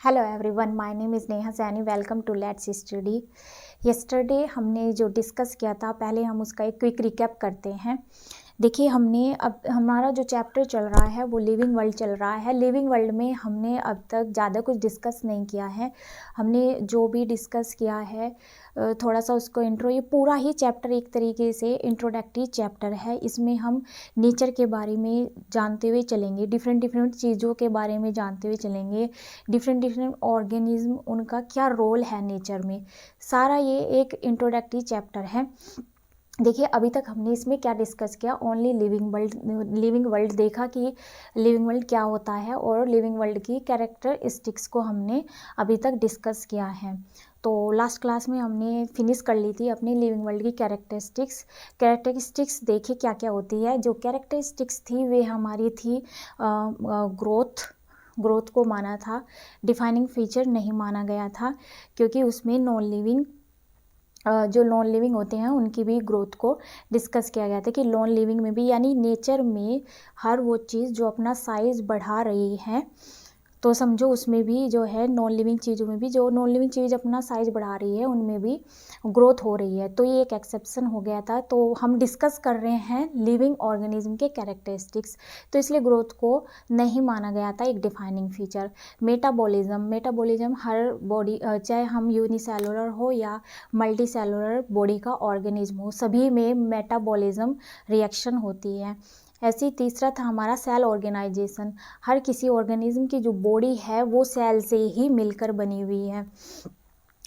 Hello everyone, my name is Neha Saini. Welcome to let's study. Yesterday हमने जो discuss किया था, पहले हम उसका एक क्विक रिकैप करते हैं। देखिए, हमने अब हमारा जो चैप्टर चल रहा है वो लिविंग वर्ल्ड चल रहा है। लिविंग वर्ल्ड में हमने अब तक ज़्यादा कुछ डिस्कस नहीं किया है। हमने जो भी डिस्कस किया है थोड़ा सा उसको इंट्रो, ये पूरा ही चैप्टर एक तरीके से इंट्रोडक्टरी चैप्टर है। इसमें हम नेचर के बारे में जानते हुए चलेंगे, डिफरेंट डिफरेंट चीज़ों के बारे में जानते हुए चलेंगे, डिफरेंट डिफरेंट ऑर्गेनिज्म, उनका क्या रोल है नेचर में। सारा ये एक इंट्रोडक्टरी चैप्टर है। देखिए, अभी तक हमने इसमें क्या डिस्कस किया, ओनली लिविंग वर्ल्ड देखा कि लिविंग वर्ल्ड क्या होता है, और लिविंग वर्ल्ड की कैरेक्टरिस्टिक्स को हमने अभी तक डिस्कस किया है। तो लास्ट क्लास में हमने फिनिश कर ली थी अपनी लिविंग वर्ल्ड की कैरेक्टरिस्टिक्स देखिए क्या क्या होती है। जो कैरेक्टरिस्टिक्स थी वे हमारी थी ग्रोथ को माना था, डिफाइनिंग फीचर नहीं माना गया था, क्योंकि उसमें जो नॉन लिविंग होते हैं उनकी भी ग्रोथ को डिस्कस किया गया था कि नॉन लिविंग में भी, यानी नेचर में हर वो चीज़ जो अपना साइज़ बढ़ा रही है, तो समझो उसमें भी जो है नॉन लिविंग चीज़ों में भी जो नॉन लिविंग चीज़ अपना साइज बढ़ा रही है उनमें भी ग्रोथ हो रही है। तो ये एक एक्सेप्शन हो गया था। तो हम डिस्कस कर रहे हैं लिविंग ऑर्गेनिज्म के कैरेक्टरिस्टिक्स, तो इसलिए ग्रोथ को नहीं माना गया था एक डिफाइनिंग फीचर। मेटाबॉलिज्म हर बॉडी, चाहे हम यूनिसेलुलर हो या मल्टी सेलुलर बॉडी का ऑर्गेनिज्म हो, सभी में मेटाबॉलिज्म रिएक्शन होती है। ऐसे ही तीसरा था हमारा सेल ऑर्गेनाइजेशन। हर किसी ऑर्गेनिज्म की जो बॉडी है वो सेल से ही मिलकर बनी हुई है।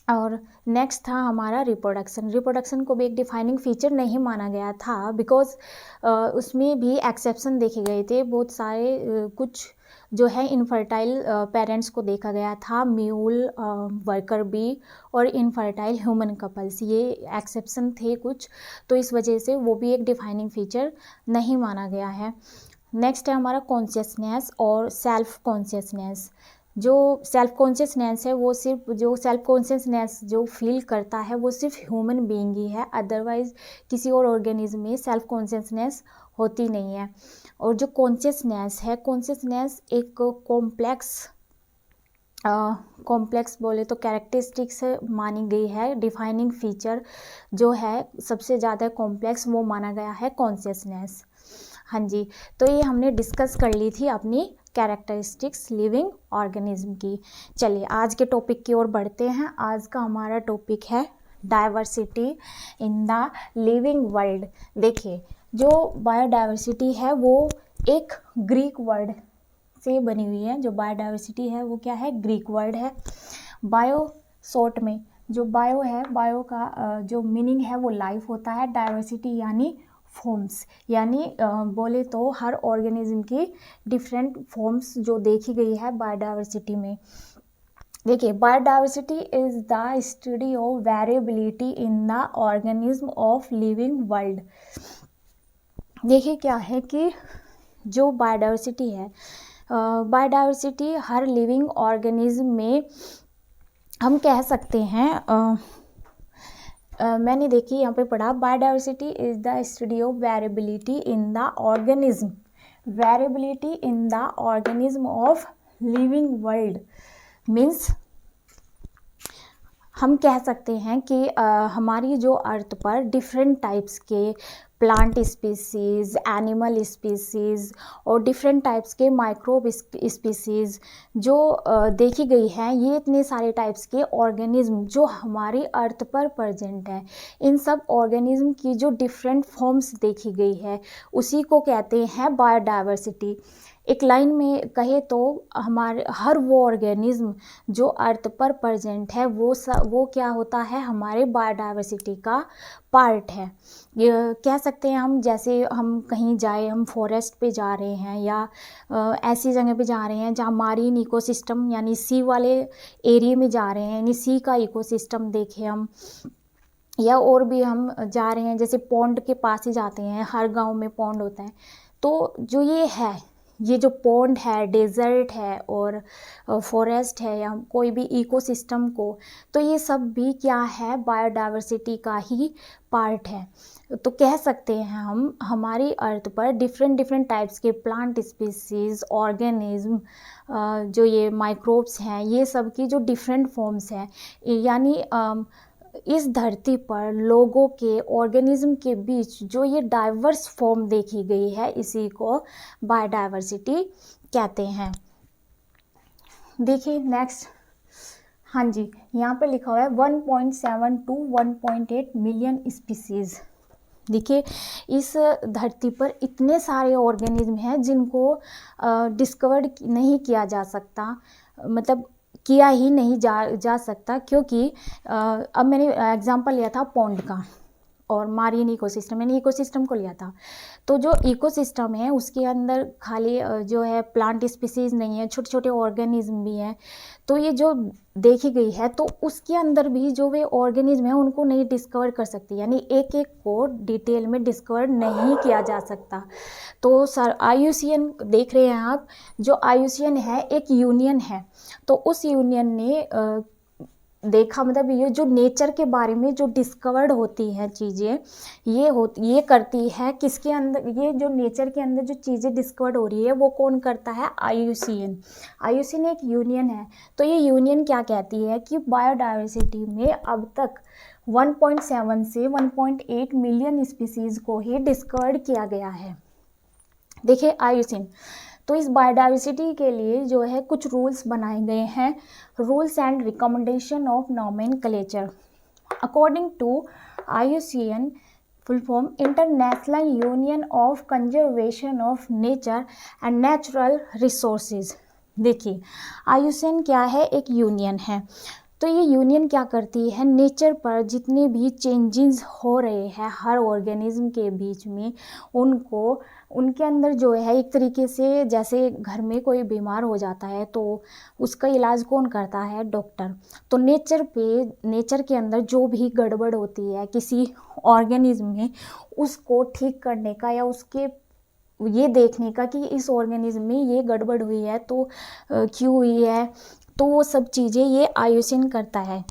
और नेक्स्ट था हमारा रिप्रोडक्शन को भी एक डिफाइनिंग फीचर नहीं माना गया था, बिकॉज उसमें भी एक्सेप्शन देखे गए थे। बहुत सारे कुछ जो है इनफर्टाइल पेरेंट्स को देखा गया था, म्यूल, वर्कर बी और इनफर्टाइल ह्यूमन कपल्स, ये एक्सेप्शन थे कुछ, तो इस वजह से वो भी एक डिफाइनिंग फीचर नहीं माना गया है। नेक्स्ट है हमारा कॉन्शियसनेस और सेल्फ कॉन्शियसनेस। जो सेल्फ कॉन्शियसनेस है वो सिर्फ जो सेल्फ कॉन्शियसनेस जो फील करता है वो सिर्फ ह्यूमन बीइंग ही है, अदरवाइज किसी और ऑर्गेनिज्म में सेल्फ कॉन्शियसनेस होती नहीं है। और जो कॉन्शियसनेस है, कॉन्शियसनेस एक कॉम्प्लेक्स बोले तो कैरेक्टरिस्टिक्स मानी गई है। डिफाइनिंग फीचर जो है सबसे ज़्यादा कॉम्प्लेक्स वो माना गया है कॉन्शियसनेस। हाँ जी, तो ये हमने डिस्कस कर ली थी अपनी कैरेक्टरिस्टिक्स लिविंग ऑर्गेनिज्म की। चलिए आज के टॉपिक की ओर बढ़ते हैं। आज का हमारा टॉपिक है diversity in the living world. देखिए, जो बायोडाइवर्सिटी है वो एक ग्रीक वर्ड से बनी हुई है। जो बायोडाइवर्सिटी है वो क्या है, ग्रीक वर्ड है। बायो शॉर्ट में जो बायो है, बायो का जो मीनिंग है वो लाइफ होता है, डाइवर्सिटी यानी फॉर्म्स, यानी बोले तो हर ऑर्गेनिज्म की डिफरेंट फॉर्म्स जो देखी गई है बायोडाइवर्सिटी में। देखिए, biodiversity is the study of variability in the organism of living world. देखिए क्या है कि जो बायोडाइवर्सिटी है, बायोडाइवर्सिटी हर लिविंग ऑर्गेनिज्म में हम कह सकते हैं, मैंने देखी यहाँ पे पढ़ा, biodiversity is the study of variability in the organism, variability in the organism of living world. Means हम कह सकते हैं कि हमारी जो अर्थ पर डिफरेंट टाइप्स के प्लांट स्पीसीज़, एनिमल स्पीसीज़ और डिफरेंट टाइप्स के माइक्रोब स्पीसीज़ जो देखी गई हैं, ये इतने सारे टाइप्स के ऑर्गेनिज्म जो हमारी अर्थ पर प्रेजेंट है, इन सब ऑर्गेनिज्म की जो डिफरेंट फॉर्म्स देखी गई है उसी को कहते हैं बायोडाइवर्सिटी। एक लाइन में कहे तो हमारे हर वो ऑर्गेनिज्म जो अर्थ पर प्रेजेंट है वो क्या होता है, हमारे बायोडाइवर्सिटी का पार्ट है। ये कह सकते हैं हम, जैसे हम कहीं जाए, हम फॉरेस्ट पे जा रहे हैं या ऐसी जगह पे जा रहे हैं जहाँ मारीन इकोसिस्टम यानी सी वाले एरिया में जा रहे हैं, यानी सी का इकोसिस्टम देखें हम, या और भी हम जा रहे हैं जैसे पॉन्ड के पास ही जाते हैं, हर गांव में पॉन्ड होता है। तो जो ये है, ये जो पॉन्ड है, डेजर्ट है और फॉरेस्ट है या कोई भी इकोसिस्टम को, तो ये सब भी क्या है, बायोडाइवर्सिटी का ही पार्ट है। तो कह सकते हैं हम हमारी अर्थ पर डिफरेंट डिफरेंट टाइप्स के प्लांट स्पीसीज, ऑर्गेनिज्म, जो ये माइक्रोब्स हैं, ये सब की जो डिफरेंट फॉर्म्स हैं, यानी इस धरती पर लोगों के, ऑर्गेनिज्म के बीच जो ये डाइवर्स फॉर्म देखी गई है, इसी को बायोडाइवर्सिटी कहते हैं। देखिए नेक्स्ट, हाँ जी, यहाँ पे लिखा हुआ है 1.7 to 1.8 मिलियन स्पीसीज। देखिए इस धरती पर इतने सारे ऑर्गेनिज्म हैं जिनको डिस्कवर्ड नहीं किया जा सकता, मतलब किया ही नहीं जा सकता, क्योंकि अब मैंने एग्जांपल लिया था पॉन्ड का और मारीन इकोसिस्टम, मैंने इकोसिस्टम को लिया था। तो जो इकोसिस्टम है उसके अंदर खाली जो है प्लांट स्पीसीज नहीं है, छोटे छोटे ऑर्गेनिज्म भी हैं। तो ये जो देखी गई है तो उसके अंदर भी जो वे ऑर्गेनिज्म है उनको नहीं डिस्कवर कर सकती, यानी एक एक को डिटेल में डिस्कवर नहीं किया जा सकता। तो सर IUCN देख रहे हैं आप, जो IUCN है एक यूनियन है, तो उस यूनियन ने देखा, मतलब ये जो नेचर के बारे में जो डिस्कवर्ड होती हैं चीज़ें, ये करती है किसके अंदर, ये जो नेचर के अंदर जो चीज़ें डिस्कवर्ड हो रही है वो कौन करता है, IUCN एक यूनियन है। तो ये यूनियन क्या कहती है कि बायोडाइवर्सिटी में अब तक 1.7 से 1.8 मिलियन स्पीसीज को ही डिस्कवर्ड किया गया है। देखिए IUCN, तो इस बायोडाइवर्सिटी के लिए जो है कुछ रूल्स बनाए गए हैं, rules and recommendation of nomenclature. According to IUCN, full form international union of conservation of nature and natural resources. देखिए IUCN क्या है, एक यूनियन है। तो ये यूनियन क्या करती है, नेचर पर जितने भी चेंजेस हो रहे हैं हर ऑर्गेनिज्म के बीच में, उनको उनके अंदर जो है एक तरीके से, जैसे घर में कोई बीमार हो जाता है तो उसका इलाज कौन करता है, डॉक्टर। तो नेचर के अंदर जो भी गड़बड़ होती है किसी ऑर्गेनिज्म में, उसको ठीक करने का या उसके ये देखने का कि इस ऑर्गेनिज्म में ये गड़बड़ हुई है तो क्यों हुई है, तो वो सब चीज़ें ये IUCN करता है।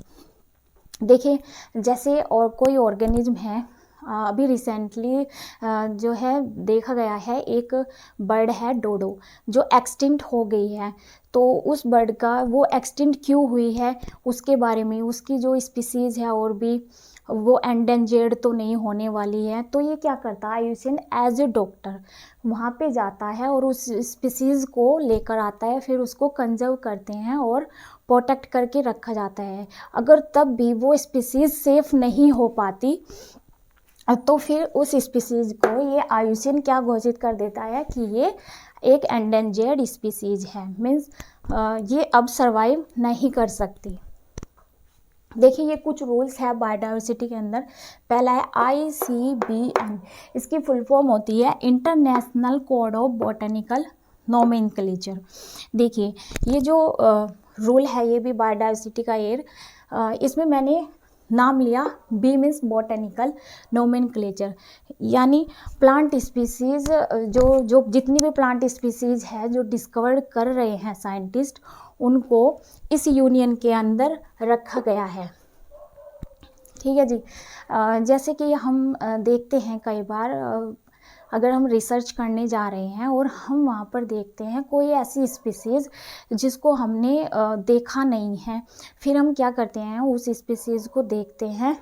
देखिए जैसे और कोई ऑर्गेनिज्म है, अभी रिसेंटली जो है देखा गया है, एक बर्ड है डोडो जो एक्सटिंक्ट हो गई है। तो उस बर्ड का वो एक्सटिंक्ट क्यों हुई है उसके बारे में, उसकी जो स्पीसीज़ है और भी वो एंडेंजर्ड तो नहीं होने वाली है। तो ये क्या करता है, IUCN एज ए डॉक्टर वहाँ पे जाता है और उस स्पीसीज़ को लेकर आता है, फिर उसको कंजर्व करते हैं और प्रोटेक्ट करके रखा जाता है। अगर तब भी वो स्पीसीज़ सेफ नहीं हो पाती तो फिर उस स्पीसीज़ को ये IUCN क्या घोषित कर देता है कि ये एक एंडेंजर्ड स्पीसीज़ है, मीन्स ये अब सर्वाइव नहीं कर सकती। देखिए ये कुछ रूल्स है बायोडाइवर्सिटी के अंदर। पहला है ICBN, इसकी फुल फॉर्म होती है international code of botanical nomenclature. देखिए ये जो रूल है ये भी बायोडाइवर्सिटी का इसमें मैंने नाम लिया B मीन्स बॉटनिकल नोमेनक्लेचर, यानी प्लांट स्पीसीज़ जो जितनी भी प्लांट स्पीसीज़ है जो डिस्कवर कर रहे हैं साइंटिस्ट, उनको इस यूनियन के अंदर रखा गया है। ठीक है जी। जैसे कि हम देखते हैं कई बार अगर हम रिसर्च करने जा रहे हैं और हम वहाँ पर देखते हैं कोई ऐसी स्पीसीज़ जिसको हमने देखा नहीं है, फिर हम क्या करते हैं, उस स्पीसीज़ को देखते हैं,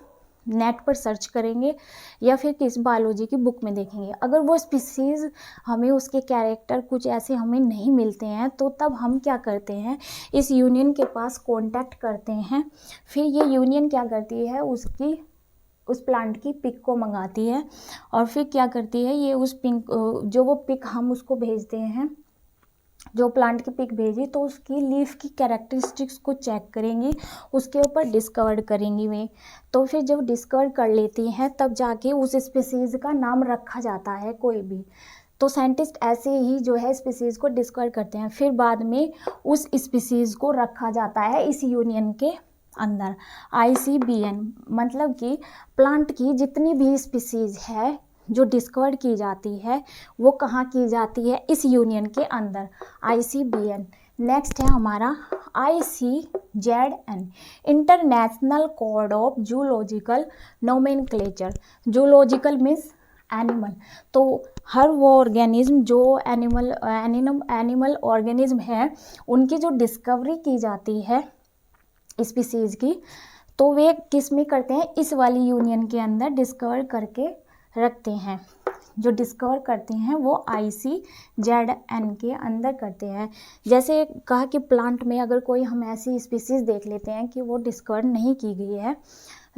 नेट पर सर्च करेंगे या फिर किस बायोलॉजी की बुक में देखेंगे। अगर वो स्पीसीज़ हमें उसके कैरेक्टर कुछ ऐसे हमें नहीं मिलते हैं तो तब हम क्या करते हैं, इस यूनियन के पास कांटेक्ट करते हैं। फिर ये यूनियन क्या करती है, उस प्लांट की पिक को मंगाती है और फिर क्या करती है, ये उस पिक जो वो पिक हम उसको भेजते हैं, जो प्लांट की पिक भेजी, तो उसकी लीफ की कैरेक्टरिस्टिक्स को चेक करेंगी, उसके ऊपर डिस्कवर करेंगी वे। तो फिर जब डिस्कवर कर लेती हैं तब जाके उस स्पीसीज़ का नाम रखा जाता है कोई भी। तो साइंटिस्ट ऐसे ही जो है स्पीसीज़ को डिस्कवर करते हैं, फिर बाद में उस स्पीसीज़ को रखा जाता है इस यूनियन के अंदर। ICBN मतलब कि प्लांट की जितनी भी स्पीसीज़ है जो डिस्कवर की जाती है वो कहाँ की जाती है, इस यूनियन के अंदर, ICBN। नेक्स्ट है हमारा ICZN, international code of zoological nomenclature. Zoological means animal, तो हर वो ऑर्गेनिज्म जो एनिमल ऑर्गेनिज्म है उनकी जो डिस्कवरी की जाती है स्पीसीज़ की, तो वे किस में करते हैं, इस वाली यूनियन के अंदर डिस्कवर करके रखते हैं। जो डिस्कवर करते हैं वो ICZN के अंदर करते हैं। जैसे कहा कि प्लांट में अगर कोई हम ऐसी स्पीसीज़ देख लेते हैं कि वो डिस्कवर नहीं की गई है,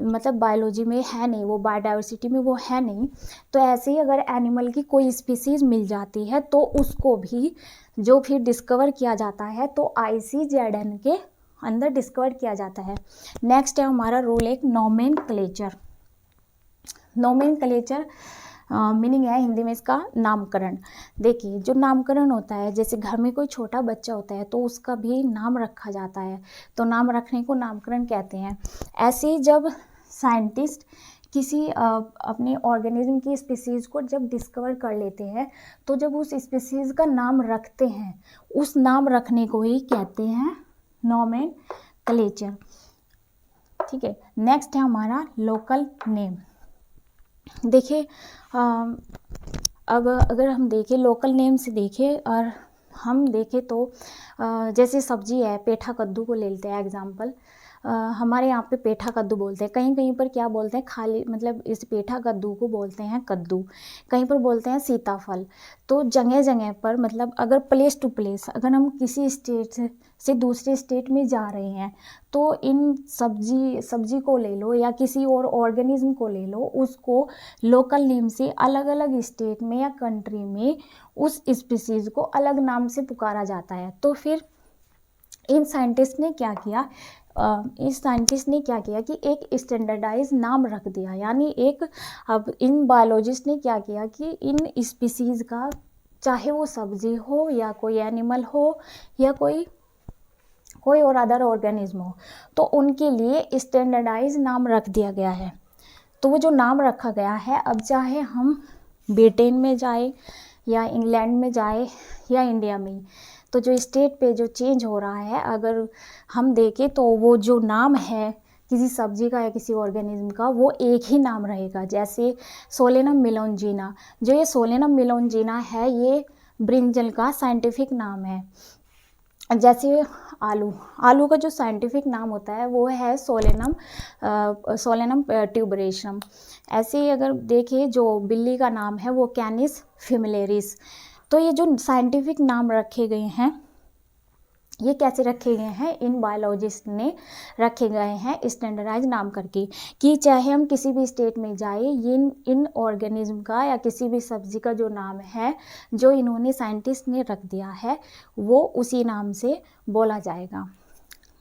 मतलब बायोलॉजी में है नहीं, वो बायोडाइवर्सिटी में वो है नहीं, तो ऐसे ही अगर एनिमल की कोई स्पीसीज़ मिल जाती है तो उसको भी जो फिर डिस्कवर किया जाता है तो ICZN के अंदर डिस्कवर किया जाता है। नेक्स्ट है हमारा रूल एक नोमेनक्लेचर। नोमेनक्लेचर मीनिंग है हिंदी में इसका नामकरण। देखिए जो नामकरण होता है, जैसे घर में कोई छोटा बच्चा होता है तो उसका भी नाम रखा जाता है, तो नाम रखने को नामकरण कहते हैं। ऐसे ही जब साइंटिस्ट किसी अपने ऑर्गेनिज्म की स्पीसीज़ को जब डिस्कवर कर लेते हैं तो जब उस स्पीसीज़ का नाम रखते हैं, उस नाम रखने को ही कहते हैं नोमेनक्लेचर। ठीक है, नेक्स्ट है हमारा लोकल नेम। देखिए अब अगर हम देखें लोकल नेम से देखें और हम देखें तो जैसे सब्जी है, पेठा कद्दू को ले लेते हैं एग्जांपल। हमारे यहाँ पे पेठा कद्दू बोलते हैं, कहीं कहीं पर क्या बोलते हैं, खाली मतलब इस पेठा कद्दू को बोलते हैं कद्दू, कहीं पर बोलते हैं सीताफल। तो जगह जगह पर मतलब अगर प्लेस टू प्लेस, अगर हम किसी स्टेट से दूसरे स्टेट में जा रहे हैं तो इन सब्जी को ले लो या किसी और ऑर्गेनिज्म को ले लो, उसको लोकल नेम से अलग अलग स्टेट में या कंट्री में उस स्पीसीज़ को अलग नाम से पुकारा जाता है। तो फिर इन साइंटिस्ट ने क्या किया, कि एक स्टैंडर्डाइज नाम रख दिया, यानी एक, अब इन बायोलॉजिस्ट ने क्या किया कि इन स्पीसीज़ का, चाहे वो सब्जी हो या कोई एनिमल हो या कोई और अदर ऑर्गेनिज्म हो, तो उनके लिए स्टैंडर्डाइज नाम रख दिया गया है। तो वो जो नाम रखा गया है, अब चाहे हम ब्रिटेन में जाए या इंग्लैंड में जाए या इंडिया में, तो जो स्टेट पे जो चेंज हो रहा है, अगर हम देखें तो वो जो नाम है किसी सब्जी का या किसी ऑर्गेनिज्म का, वो एक ही नाम रहेगा। जैसे सोलेनम मिलोंजिना, जो ये सोलेनम मिलोंजिना है ये ब्रिंजल का साइंटिफिक नाम है। जैसे आलू का जो साइंटिफिक नाम होता है वो है सोलेनम ट्यूबरेशम। ऐसे ही अगर देखें जो बिल्ली का नाम है वो कैनिस फिमिलेरिस। तो ये जो साइंटिफिक नाम रखे गए हैं, ये कैसे रखे गए हैं, इन बायोलॉजिस्ट ने रखे गए हैं स्टैंडर्डाइज नाम करके, कि चाहे हम किसी भी स्टेट में जाए, इन ऑर्गेनिज्म का या किसी भी सब्जी का जो नाम है जो इन्होंने साइंटिस्ट ने रख दिया है वो उसी नाम से बोला जाएगा।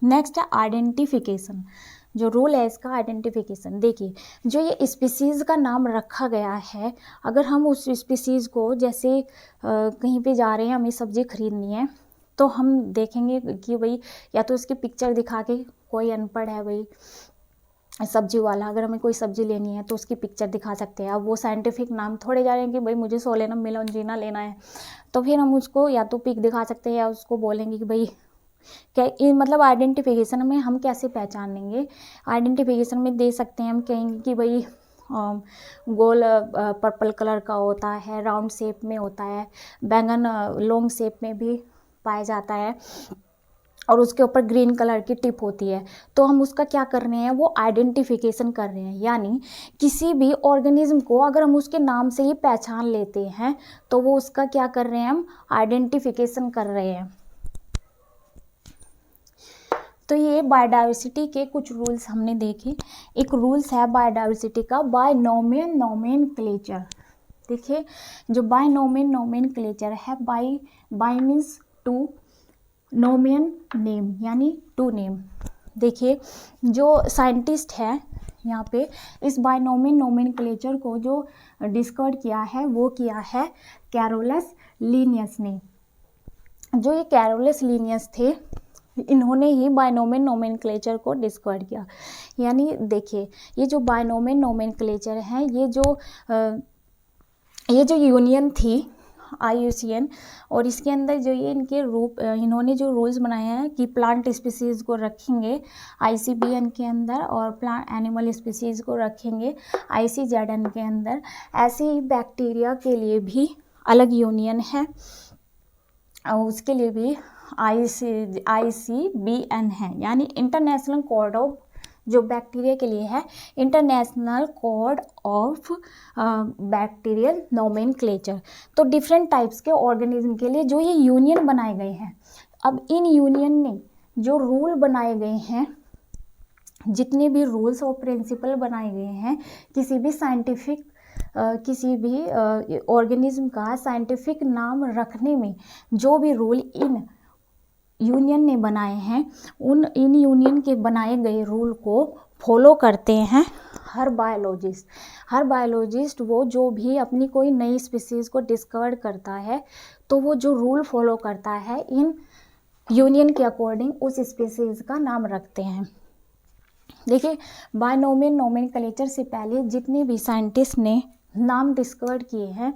नेक्स्ट है आइडेंटिफिकेशन। जो रूल है इसका आइडेंटिफिकेशन। देखिए जो ये स्पीसीज़ का नाम रखा गया है, अगर हम उस स्पीसीज़ को, जैसे कहीं पे जा रहे हैं, हमें सब्ज़ी खरीदनी है, तो हम देखेंगे कि भाई या तो इसकी पिक्चर दिखा के, कोई अनपढ़ है भाई सब्जी वाला, अगर हमें कोई सब्जी लेनी है तो उसकी पिक्चर दिखा सकते हैं। अब वो साइंटिफिक नाम थोड़े जा रहे हैं कि भाई मुझे सोलेनम मिलोंजिना लेना है, तो फिर हम उसको या तो पिक दिखा सकते हैं या उसको बोलेंगे कि भाई क्या, मतलब आइडेंटिफिकेशन में हम कैसे पहचानेंगे, आइडेंटिफिकेशन में दे सकते हैं हम कहेंगे कि भाई गोल पर्पल कलर का होता है, राउंड शेप में होता है, बैंगन लॉन्ग शेप में भी पाया जाता है और उसके ऊपर ग्रीन कलर की टिप होती है। तो हम उसका क्या कर रहे हैं, वो आइडेंटिफिकेशन कर रहे हैं। यानी किसी भी ऑर्गेनिज्म को अगर हम उसके नाम से ही पहचान लेते हैं तो वो उसका क्या कर रहे हैं, हम आइडेंटिफिकेशन कर रहे हैं। तो ये बायोडाइवर्सिटी के कुछ रूल्स हमने देखे। एक रूल्स है बायोडाइवर्सिटी का, बायनोमियल नोमेनक्लेचर। देखिए जो बायनोमियल नोमेनक्लेचर है, बाय मीन्स टू, नोमियन नेम यानी टू नेम। देखिए जो साइंटिस्ट है यहाँ पे, इस बायनोमियल नोमेनक्लेचर को जो डिस्कवर किया है वो किया है कैरोलस लिनियस ने। जो ये कैरोलस लिनियस थे, इन्होंने ही बायनोमियल नोमेनक्लेचर को डिस्कवर किया। यानी देखिए ये जो बायनोमियल नोमेनक्लेचर है, ये जो ये जो यूनियन थी IUCN, और इसके अंदर जो ये इनके रूप इन्होंने जो रूल्स बनाए हैं कि प्लांट स्पीसीज़ को रखेंगे ICBN के अंदर और प्लांट एनिमल स्पीसीज़ को रखेंगे ICZN के अंदर। ऐसे ही बैक्टीरिया के लिए भी अलग यूनियन है और उसके लिए भी ICBN है, यानी इंटरनेशनल कोड ऑफ, जो बैक्टीरिया के लिए है international code of bacterial nomenclature. तो डिफरेंट टाइप्स के ऑर्गेनिज्म के लिए जो ये यूनियन बनाए गए हैं, अब इन यूनियन ने जो रूल बनाए गए हैं, जितने भी रूल्स और प्रिंसिपल बनाए गए हैं किसी भी साइंटिफिक किसी भी ऑर्गेनिज्म का साइंटिफिक नाम रखने में, जो भी रूल इन यूनियन ने बनाए हैं, इन यूनियन के बनाए गए रूल को फॉलो करते हैं हर बायोलॉजिस्ट वो जो भी अपनी कोई नई स्पीसीज़ को डिस्कवर करता है तो वो जो रूल फॉलो करता है इन यूनियन के अकॉर्डिंग उस स्पीसीज़ का नाम रखते हैं। देखिए, बायनोमियल नोमेनक्लेचर से पहले जितने भी साइंटिस्ट ने नाम डिस्कवर किए हैं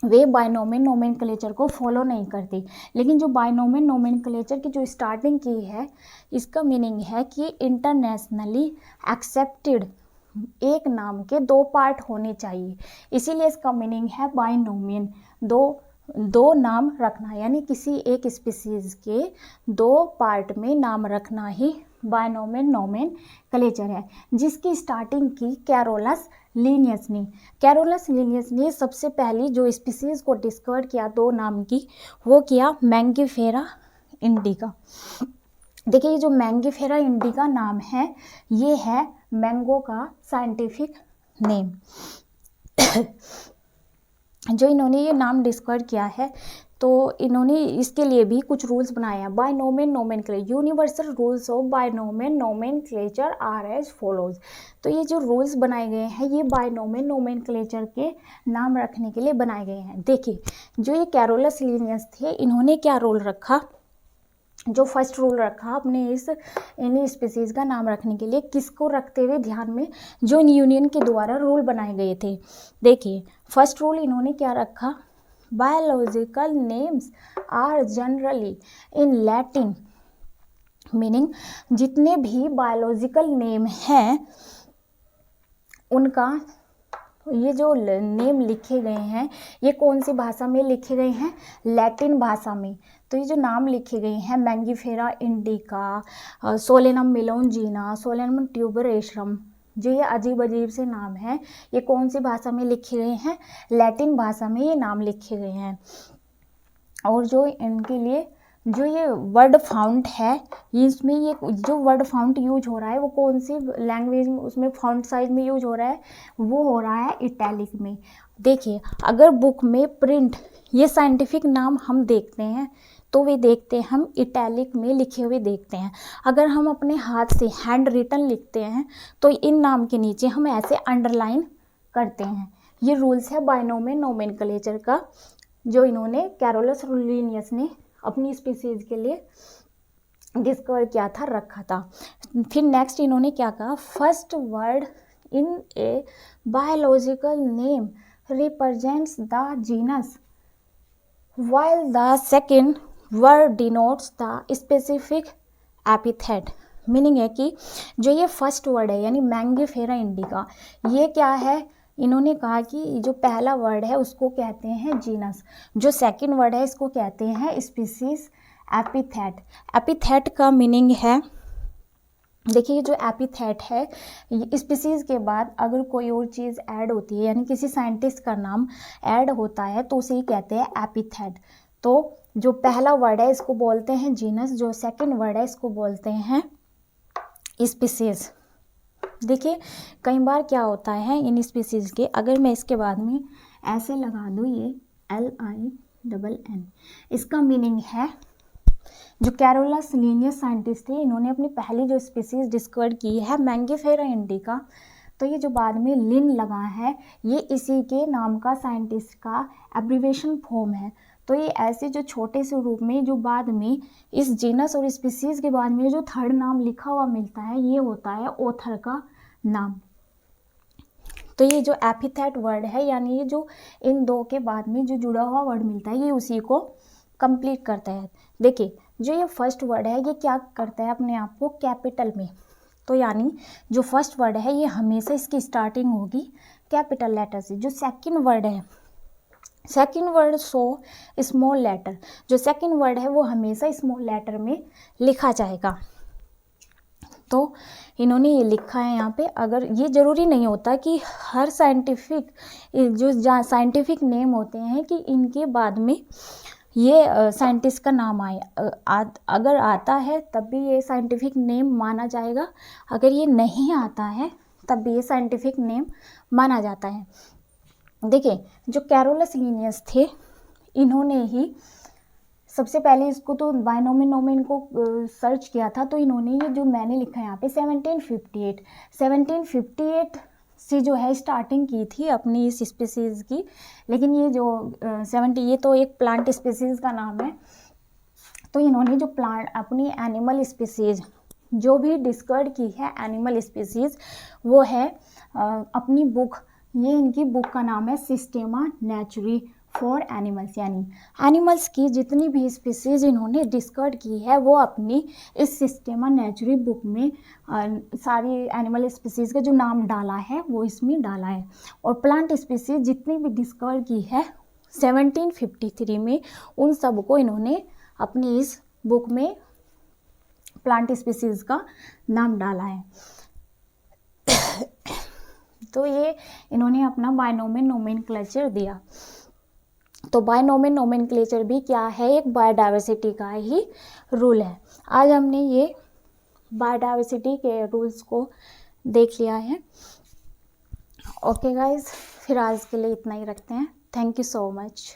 वे बायनोमियल नोमेनक्लेचर को फॉलो नहीं करते, लेकिन जो बायनोमियल नोमेनक्लेचर की जो स्टार्टिंग की है, इसका मीनिंग है कि इंटरनेशनली एक्सेप्टेड एक नाम के दो पार्ट होने चाहिए, इसीलिए इसका मीनिंग है बायनोमियल, दो नाम रखना, यानी किसी एक स्पीसीज के दो पार्ट में नाम रखना ही बायनोमियल नोमेनक्लेचर है, जिसकी स्टार्टिंग की कैरोलस लीनियस ने सबसे पहली जो स्पीसीज को डिस्कवर किया दो नाम की, वो किया मैंगिफेरा इंडिका। देखिए, ये जो मैंगिफेरा इंडिका नाम है ये है मैंगो का साइंटिफिक नेम। जो इन्होंने ये नाम डिस्कवर किया है तो इन्होंने इसके लिए भी कुछ रूल्स बनाए हैं। Binomial nomenclature, universal rules of binomial nomenclature are as follows. तो ये जो रूल्स बनाए गए हैं ये बायनोमियल नोमेनक्लेचर के नाम रखने के लिए बनाए गए हैं। देखिए, जो ये कैरोलस लीनियस थे, इन्होंने क्या रूल रखा, जो फर्स्ट रूल रखा अपने इन स्पीसीज़ का नाम रखने के लिए, किसको रखते हुए ध्यान में, जो इन यूनियन के द्वारा रूल बनाए गए थे। देखिए, फर्स्ट रूल इन्होंने क्या रखा, biological names are generally in Latin, meaning जितने भी बायोलॉजिकल नेम हैं उनका ये जो नेम लिखे गए हैं ये कौन सी भाषा में लिखे गए हैं, लैटिन भाषा में। तो ये जो नाम लिखे गए हैं मैंगिफेरा इंडिका, सोलेनम मेलोंजिना, सोलेनम ट्यूबरेशम, जो ये अजीब से नाम है, ये कौन सी भाषा में लिखे गए हैं, लैटिन भाषा में ये नाम लिखे गए हैं। और जो इनके लिए जो ये वर्ड फाउंट है, इसमें ये जो वर्ड फाउंट यूज हो रहा है वो कौन सी लैंग्वेज में, उसमें फाउंट साइज में यूज हो रहा है, वो हो रहा है इटैलिक में। देखिए, अगर बुक में प्रिंट ये साइंटिफिक नाम हम देखते हैं तो वे देखते हैं हम इटैलिक में लिखे हुए देखते हैं। अगर हम अपने हाथ से हैंड रिटन लिखते हैं तो इन नाम के नीचे हम ऐसे अंडरलाइन करते हैं। ये रूल्स है बायनोमियल नोमेनक्लेचर का, जो इन्होंने कैरोलस लीनियस ने अपनी स्पीसीज के लिए डिस्कवर किया था, रखा था। फिर नेक्स्ट इन्होंने क्या कहा, first word in a biological name represents the genus while the second word denotes the specific epithet। Meaning है कि जो ये फर्स्ट वर्ड है यानी मैंगिफेरा इंडिका, ये क्या है, इन्होंने कहा कि जो पहला वर्ड है उसको कहते हैं जीनस, जो सेकंड वर्ड है इसको कहते हैं स्पीसीज एपिथेट। एपिथेट का मीनिंग है, देखिए जो एपिथेट है, स्पीसीज़ के बाद अगर कोई और चीज़ ऐड होती है यानी किसी साइंटिस्ट का नाम ऐड होता है तो उसे ही कहते हैं एपिथेट। तो जो पहला वर्ड है इसको बोलते हैं जीनस, जो सेकंड वर्ड है इसको बोलते हैं स्पीसीज़। देखिए, कई बार क्या होता है इन स्पीसीज़ के, अगर मैं इसके बाद में ऐसे लगा दूँ ये LINN, इसका मीनिंग है जो कैरोलस लीनियस साइंटिस्ट थे, इन्होंने अपनी पहली जो स्पीसीज डिस्कवर की है मैंगिफेरा इंडिका, तो ये जो बाद में लिन लगा है ये इसी के नाम का साइंटिस्ट का एब्रिवेशन फॉर्म है। तो ये ऐसे जो छोटे से रूप में जो बाद में इस जीनस और स्पीसीज के बाद में जो थर्ड नाम लिखा हुआ मिलता है ये होता है ऑथर का नाम। तो ये जो एपिथेट वर्ड है, यानी ये जो इन दो के बाद में जो जुड़ा हुआ वर्ड मिलता है, ये उसी को कंप्लीट करता है। देखिए जो ये फर्स्ट वर्ड है ये क्या करता है अपने आप को कैपिटल में, तो यानी जो फर्स्ट वर्ड है ये हमेशा इसकी स्टार्टिंग होगी कैपिटल लेटर से। जो सेकंड वर्ड है, second word so small letter, जो सेकंड वर्ड है वो हमेशा स्मॉल लेटर में लिखा जाएगा। तो इन्होंने ये लिखा है यहाँ पे। अगर ये ज़रूरी नहीं होता कि हर साइंटिफिक जो साइंटिफिक नेम होते हैं कि इनके बाद में ये साइंटिस्ट का नाम आए, अगर आता है तब भी ये साइंटिफिक नेम माना जाएगा, अगर ये नहीं आता है तब भी ये साइंटिफिक नेम माना जाता है। देखिए जो कैरोलस लिनियस थे, इन्होंने ही सबसे पहले इसको तो बायनोमियल नोमेन को सर्च किया था, तो इन्होंने ये जो मैंने लिखा है यहाँ पे 1758 से जो है स्टार्टिंग की थी अपनी इस स्पीसीज़ की। लेकिन ये जो 70 ये तो एक प्लांट स्पीसीज़ का नाम है, तो इन्होंने जो प्लांट अपनी एनिमल स्पीसीज़ जो भी डिस्कवर्ड की है एनिमल स्पीसीज़, वो है अपनी बुक, ये इनकी बुक का नाम है सिस्टेमा नेचुरी फॉर एनिमल्स, यानी एनिमल्स की जितनी भी स्पीसीज़ इन्होंने डिस्कवर्ड की है वो अपनी इस सिस्टेमा नेचुरी बुक में सारी एनिमल स्पीसीज़ का जो नाम डाला है वो इसमें डाला है। और प्लांट स्पीसीज़ जितनी भी डिस्कवर की है 1753 में, उन सब को इन्होंने अपनी इस बुक में प्लांट स्पीसीज़ का नाम डाला है। तो ये इन्होंने अपना बायनोमियल नोमेनक्लेचर दिया। तो बायनोमियल नोमेनक्लेचर भी क्या है, एक बायोडाइवर्सिटी का ही रूल है। आज हमने ये बायोडाइवर्सिटी के रूल्स को देख लिया है। ओके गाइज, फिर आज के लिए इतना ही रखते हैं। Thank you so much.